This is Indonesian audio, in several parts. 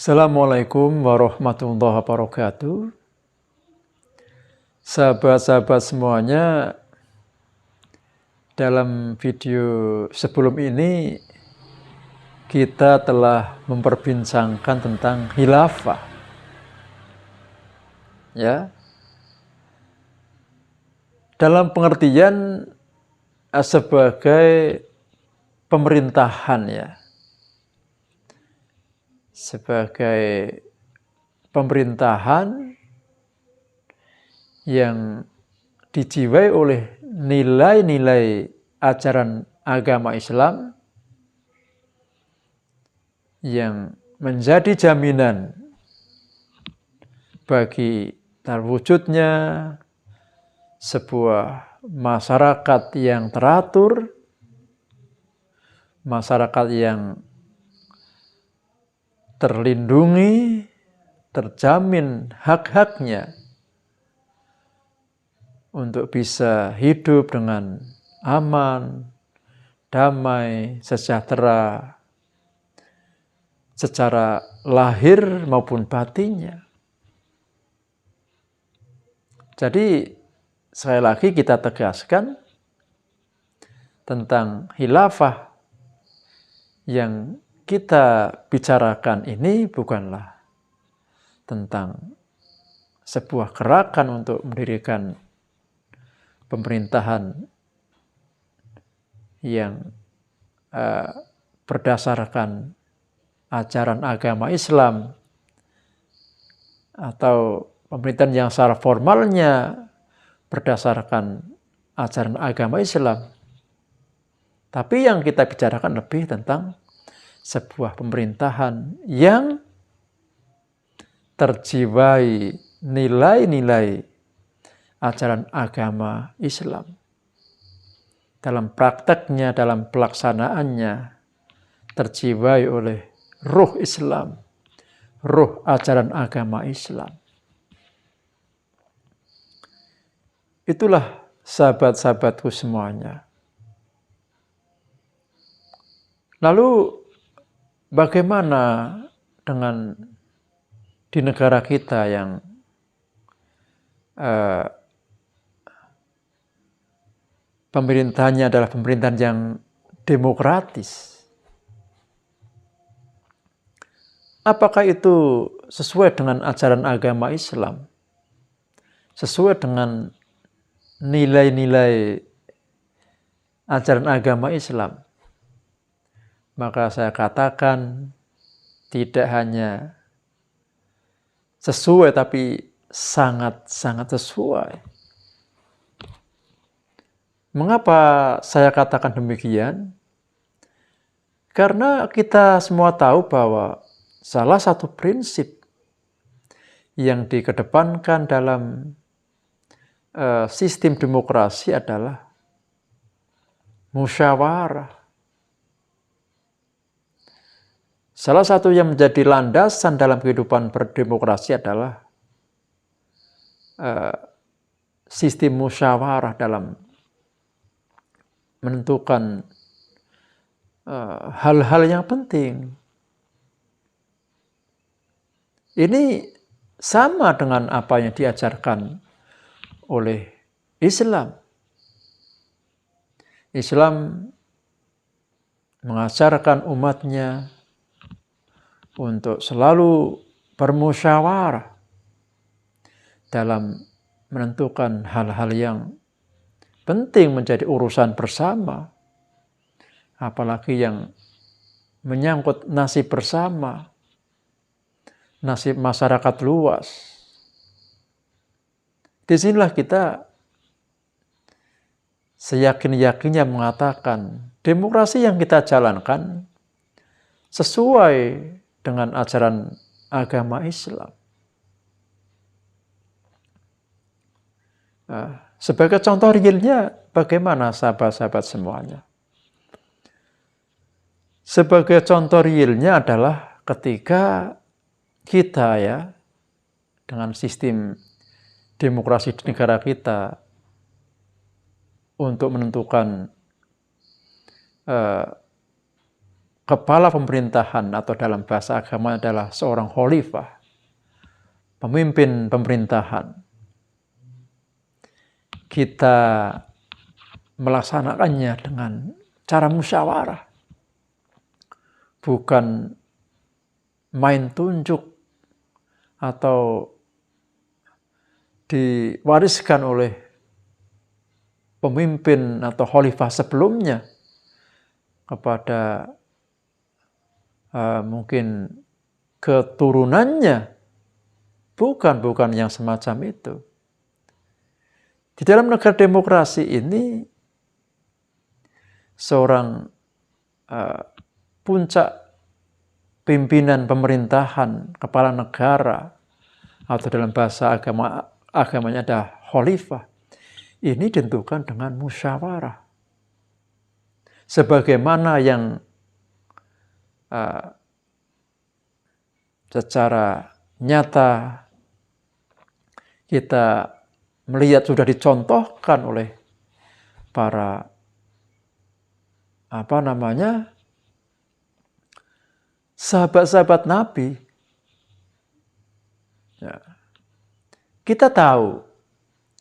Assalamualaikum warahmatullahi wabarakatuh. Sahabat-sahabat semuanya, dalam video sebelum ini kita telah memperbincangkan tentang khilafah. Ya. Dalam pengertian sebagai pemerintahan ya. Sebagai pemerintahan yang dijiwai oleh nilai-nilai ajaran agama Islam yang menjadi jaminan bagi terwujudnya sebuah masyarakat yang teratur, masyarakat yang terlindungi, terjamin hak-haknya untuk bisa hidup dengan aman, damai, sejahtera, secara lahir maupun batinnya. Jadi sekali lagi kita tegaskan tentang khilafah yang kita bicarakan ini bukanlah tentang sebuah gerakan untuk mendirikan pemerintahan yang berdasarkan ajaran agama Islam atau pemerintahan yang secara formalnya berdasarkan ajaran agama Islam. Tapi yang kita bicarakan lebih tentang sebuah pemerintahan yang terjiwai nilai-nilai ajaran agama Islam. Dalam prakteknya, dalam pelaksanaannya, terjiwai oleh ruh Islam, ruh ajaran agama Islam. Itulah sahabat-sahabatku semuanya. Lalu bagaimana dengan di negara kita yang pemerintahannya adalah pemerintahan yang demokratis? Apakah itu sesuai dengan ajaran agama Islam? Sesuai dengan nilai-nilai ajaran agama Islam? Maka saya katakan tidak hanya sesuai tapi sangat-sangat sesuai. Mengapa saya katakan demikian? Karena kita semua tahu bahwa salah satu prinsip yang dikedepankan dalam sistem demokrasi adalah musyawarah. Salah satu yang menjadi landasan dalam kehidupan berdemokrasi adalah sistem musyawarah dalam menentukan hal-hal yang penting. Ini sama dengan apa yang diajarkan oleh Islam. Islam mengajarkan umatnya untuk selalu bermusyawarah dalam menentukan hal-hal yang penting menjadi urusan bersama, apalagi yang menyangkut nasib bersama, nasib masyarakat luas. Disinilah kita seyakin-yakinnya mengatakan demokrasi yang kita jalankan sesuai dengan ajaran agama Islam. Sebagai contoh realnya, bagaimana sahabat-sahabat semuanya? Sebagai contoh realnya adalah ketika kita ya, dengan sistem demokrasi di negara kita, untuk menentukan kepala pemerintahan atau dalam bahasa agama adalah seorang khalifah, pemimpin pemerintahan, kita melaksanakannya dengan cara musyawarah, bukan main tunjuk atau diwariskan oleh pemimpin atau khalifah sebelumnya kepada mungkin keturunannya. Bukan yang semacam itu. Di dalam negara demokrasi ini, seorang puncak pimpinan pemerintahan, kepala negara, atau dalam bahasa agamanya ada khalifah, ini ditentukan dengan musyawarah. Sebagaimana yang secara nyata kita melihat sudah dicontohkan oleh para sahabat-sahabat Nabi. Ya. Kita tahu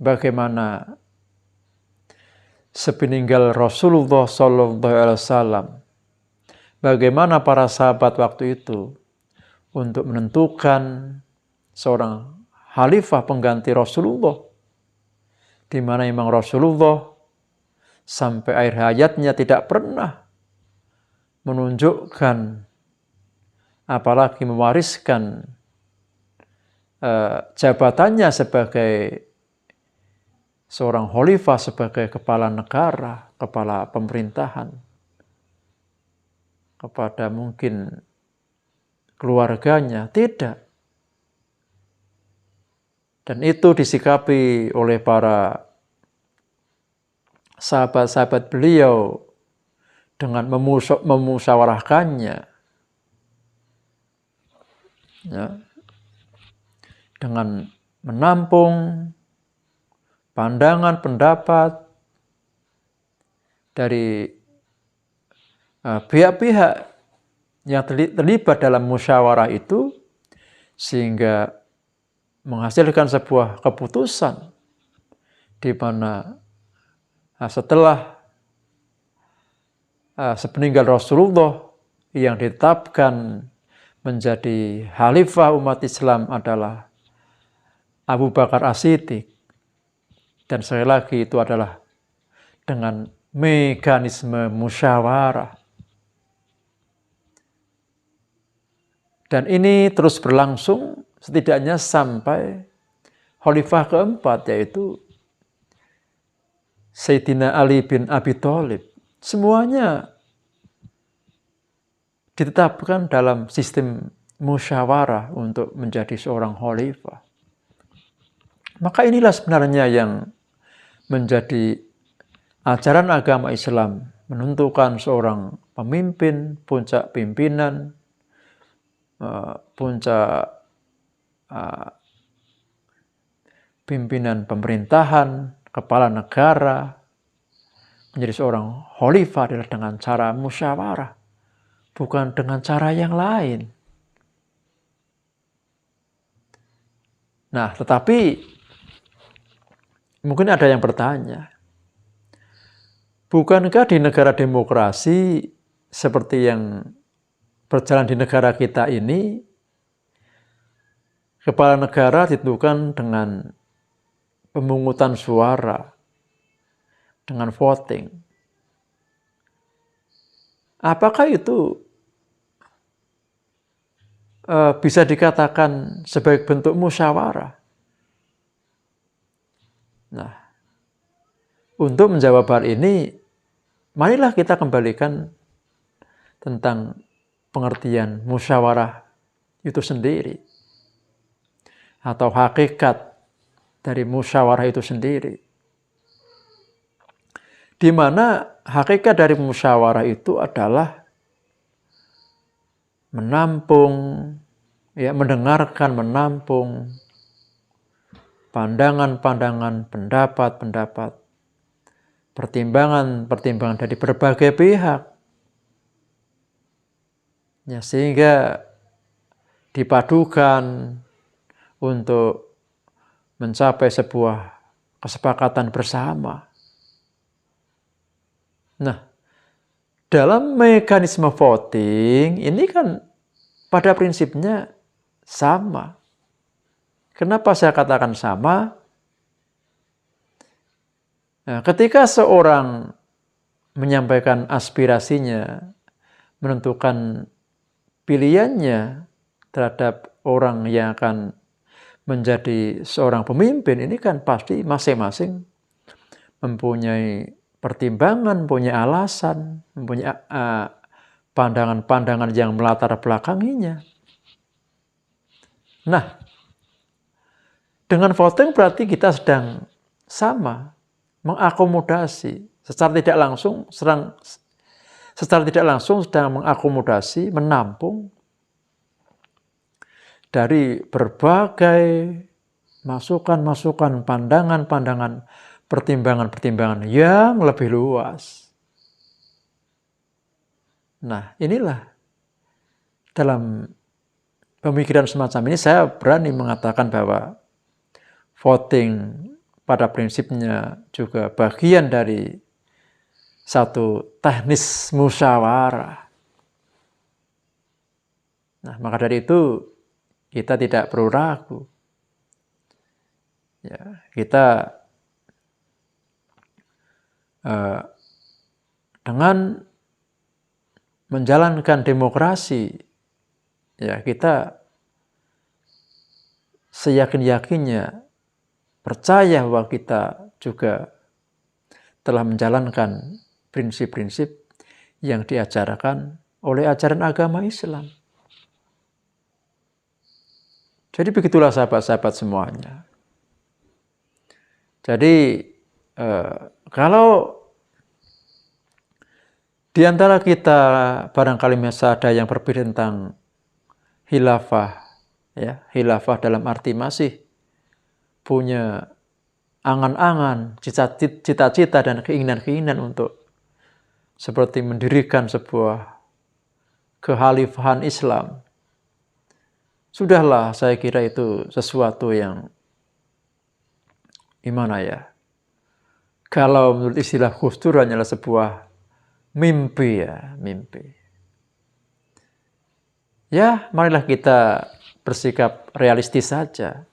bagaimana sepeninggal Rasulullah SAW, bagaimana para sahabat waktu itu untuk menentukan seorang khalifah pengganti Rasulullah, di mana memang Rasulullah sampai akhir hayatnya tidak pernah menunjukkan apalagi mewariskan jabatannya sebagai seorang khalifah, sebagai kepala negara, kepala pemerintahan kepada mungkin keluarganya, tidak. Dan itu disikapi oleh para sahabat-sahabat beliau dengan memusyawarahkannya, ya, dengan menampung pandangan pendapat dari pihak-pihak yang terlibat dalam musyawarah itu, sehingga menghasilkan sebuah keputusan di mana setelah sepeninggal Rasulullah yang ditetapkan menjadi khalifah umat Islam adalah Abu Bakar As-Siddiq. Dan sekali lagi itu adalah dengan mekanisme musyawarah. Dan ini terus berlangsung setidaknya sampai khalifah keempat, yaitu Sayyidina Ali bin Abi Thalib. Semuanya ditetapkan dalam sistem musyawarah untuk menjadi seorang khalifah. Maka inilah sebenarnya yang menjadi ajaran agama Islam, menentukan seorang pemimpin, puncak pimpinan, puncak pimpinan pemerintahan, kepala negara, menjadi seorang khalifah adalah dengan cara musyawarah, bukan dengan cara yang lain. Nah, tetapi mungkin ada yang bertanya, bukankah di negara demokrasi seperti yang berjalan di negara kita ini, kepala negara ditentukan dengan pemungutan suara, dengan voting. Apakah itu bisa dikatakan sebagai bentuk musyawarah? Nah, untuk menjawab hal ini, marilah kita kembalikan tentang pengertian musyawarah itu sendiri, atau hakikat dari musyawarah itu sendiri. Di mana hakikat dari musyawarah itu adalah menampung, ya, mendengarkan, menampung pandangan-pandangan, pendapat-pendapat, pertimbangan-pertimbangan dari berbagai pihak, Ya, sehingga dipadukan untuk mencapai sebuah kesepakatan bersama. Nah, dalam mekanisme voting ini kan pada prinsipnya sama. Kenapa saya katakan sama? Nah, ketika seorang menyampaikan aspirasinya, menentukan pilihannya terhadap orang yang akan menjadi seorang pemimpin, ini kan pasti masing-masing mempunyai pertimbangan, mempunyai alasan, mempunyai pandangan-pandangan yang melatar belakanginya. Nah, dengan voting berarti kita sedang sama, mengakomodasi secara tidak langsung sedang mengakomodasi, menampung dari berbagai masukan-masukan, pandangan-pandangan, pertimbangan-pertimbangan yang lebih luas. Nah, inilah dalam pemikiran semacam ini saya berani mengatakan bahwa voting pada prinsipnya juga bagian dari satu teknis musyawarah. Nah, maka dari itu kita tidak perlu ragu. Ya, kita dengan menjalankan demokrasi, ya kita seyakin-yakinnya percaya bahwa kita juga telah menjalankan prinsip-prinsip yang diajarkan oleh ajaran agama Islam. Jadi begitulah sahabat-sahabat semuanya. Jadi kalau di antara kita barangkali masih ada yang berbeda tentang khilafah, ya, khilafah dalam arti masih punya angan-angan, cita-cita dan keinginan-keinginan untuk seperti mendirikan sebuah kekhalifahan Islam. Sudahlah, saya kira itu sesuatu yang gimana ya? Kalau menurut istilah Gus Dur hanyalah sebuah mimpi ya, mimpi. Ya, marilah kita bersikap realistis saja.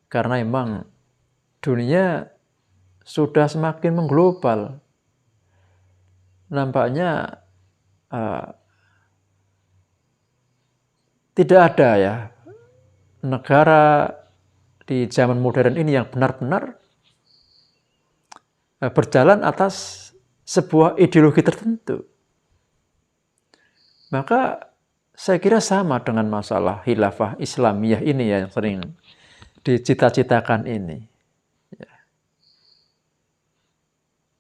Karena memang dunia sudah semakin mengglobal. Nampaknya tidak ada ya negara di zaman modern ini yang benar-benar berjalan atas sebuah ideologi tertentu. Maka saya kira sama dengan masalah khilafah Islamiyah ini ya, yang sering dicita-citakan ini.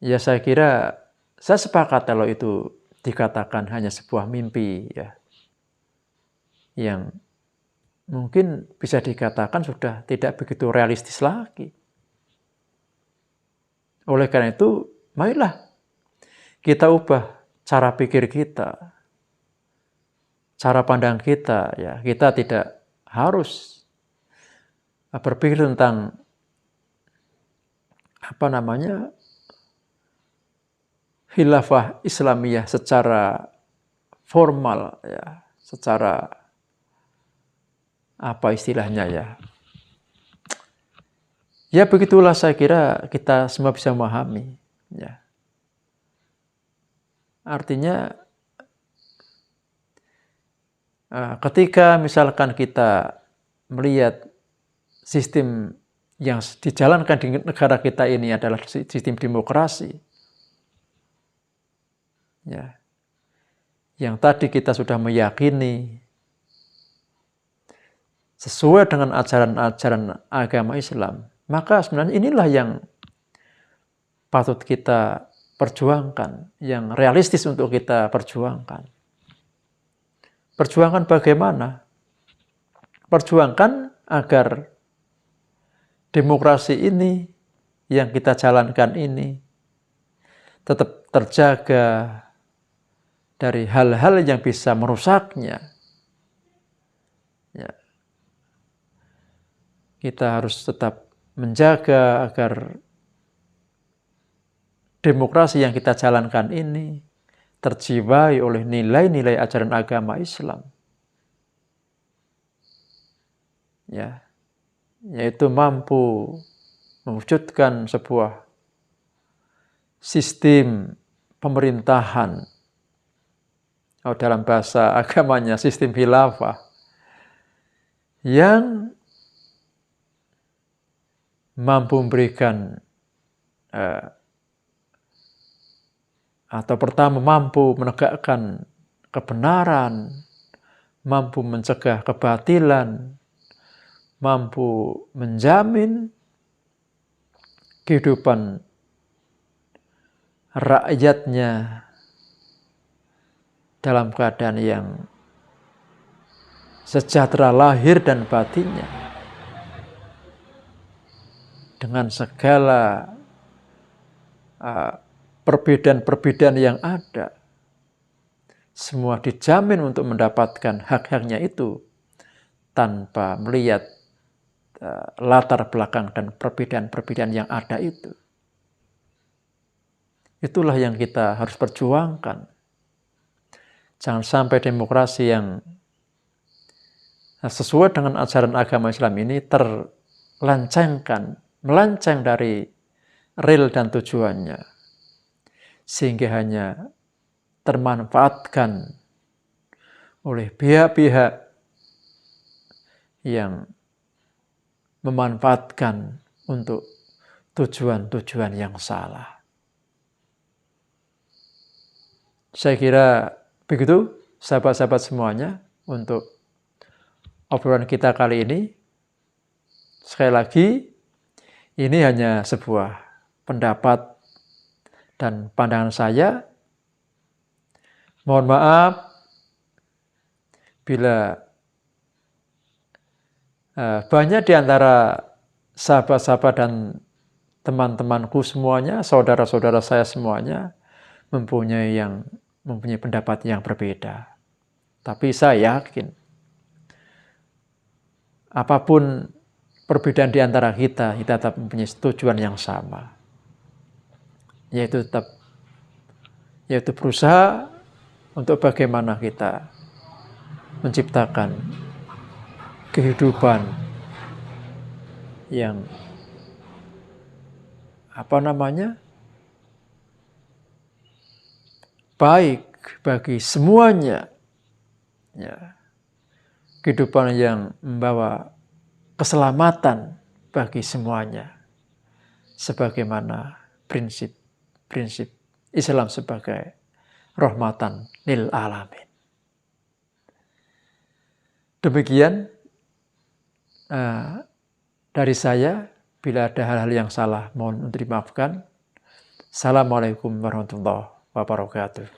Ya saya kira saya sepakat kalau itu dikatakan hanya sebuah mimpi ya, yang mungkin bisa dikatakan sudah tidak begitu realistis lagi. Oleh karena itu, marilah kita ubah cara pikir kita, cara pandang kita. Ya, kita tidak harus berpikir tentang khilafah Islamiyah secara formal, ya, secara apa istilahnya ya. Ya begitulah saya kira kita semua bisa memahami. Ya. Artinya ketika misalkan kita melihat sistem yang dijalankan di negara kita ini adalah sistem demokrasi, ya, yang tadi kita sudah meyakini sesuai dengan ajaran-ajaran agama Islam, maka sebenarnya inilah yang patut kita perjuangkan, yang realistis untuk kita perjuangkan. Perjuangkan bagaimana? Perjuangkan agar demokrasi ini yang kita jalankan ini tetap terjaga, dari hal-hal yang bisa merusaknya. Ya. Kita harus tetap menjaga agar demokrasi yang kita jalankan ini terjiwai oleh nilai-nilai ajaran agama Islam. Ya, yaitu mampu mewujudkan sebuah sistem pemerintahan, dalam bahasa agamanya sistem khilafah, yang mampu memberikan atau pertama mampu menegakkan kebenaran, mampu mencegah kebatilan, mampu menjamin kehidupan rakyatnya dalam keadaan yang sejahtera lahir dan batinnya, dengan segala perbedaan-perbedaan yang ada, semua dijamin untuk mendapatkan hak-haknya itu tanpa melihat latar belakang dan perbedaan-perbedaan yang ada itu. Itulah yang kita harus perjuangkan. Jangan sampai demokrasi yang sesuai dengan ajaran agama Islam ini melenceng dari real dan tujuannya, sehingga hanya termanfaatkan oleh pihak-pihak yang memanfaatkan untuk tujuan-tujuan yang salah. Saya kira begitu, sahabat-sahabat semuanya, untuk obrolan kita kali ini. Sekali lagi, ini hanya sebuah pendapat dan pandangan saya. Mohon maaf bila banyak di antara sahabat-sahabat dan teman-temanku semuanya, saudara-saudara saya semuanya, mempunyai pendapat yang berbeda. Tapi saya yakin, apapun perbedaan di antara kita tetap mempunyai tujuan yang sama, yaitu berusaha untuk bagaimana kita menciptakan kehidupan yang baik bagi semuanya, ya. Kehidupan yang membawa keselamatan bagi semuanya, sebagaimana prinsip Islam sebagai rahmatan lil alamin. Demikian dari saya. Bila ada hal-hal yang salah, mohon untuk dimaafkan. Assalamualaikum warahmatullahi wabarakatuh.